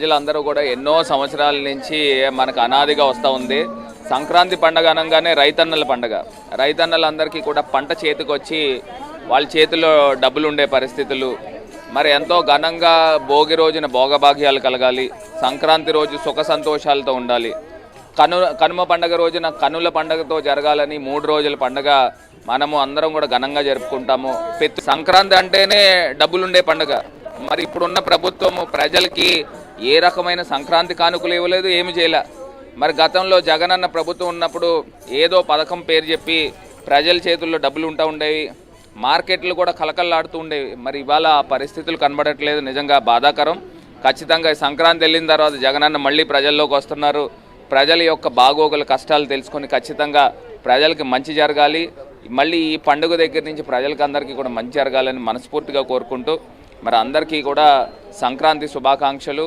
ప్రజలందరూ కూడా ఎన్నో సంవత్సరాల నుంచి మనకు అనాదిగా వస్తూ ఉంది. సంక్రాంతి పండుగ అనగానే రైతన్నల పండుగ. రైతన్నలందరికీ కూడా పంట చేతికి వచ్చి వాళ్ళ చేతిలో డబ్బులు ఉండే పరిస్థితులు, మరి ఎంతో ఘనంగా భోగి రోజున భోగభాగ్యాలు కలగాలి, సంక్రాంతి రోజు సుఖ సంతోషాలతో ఉండాలి, కనుమ పండుగ రోజున కనుల పండుగతో జరగాలని 3 రోజుల పండుగ మనము అందరం కూడా ఘనంగా జరుపుకుంటాము. సంక్రాంతి అంటేనే డబ్బులుండే పండుగ. మరి ఇప్పుడున్న ప్రభుత్వము ప్రజలకి ఏ రకమైన సంక్రాంతి కానుకలు ఇవ్వలేదు, ఏమి చేయలే. మరి గతంలో జగనన్న ప్రభుత్వం ఉన్నప్పుడు ఏదో పథకం పేరు చెప్పి ప్రజల చేతుల్లో డబ్బులు ఉండేవి, మార్కెట్లు కూడా కలకల్లాడుతూ ఉండేవి. మరి ఇవాళ ఆ పరిస్థితులు కనబడట్లేదు, నిజంగా బాధాకరం. ఖచ్చితంగా సంక్రాంతి వెళ్ళిన తర్వాత జగనన్న మళ్ళీ ప్రజల్లోకి వస్తున్నారు. ప్రజల యొక్క బాగోగుల కష్టాలు తెలుసుకొని ఖచ్చితంగా ప్రజలకి మంచి జరగాలి. మళ్ళీ ఈ పండుగ దగ్గర నుంచి ప్రజలకి అందరికీ కూడా మంచి జరగాలని మనస్ఫూర్తిగా కోరుకుంటూ మరి అందరికీ కూడా సంక్రాంతి శుభాకాంక్షలు.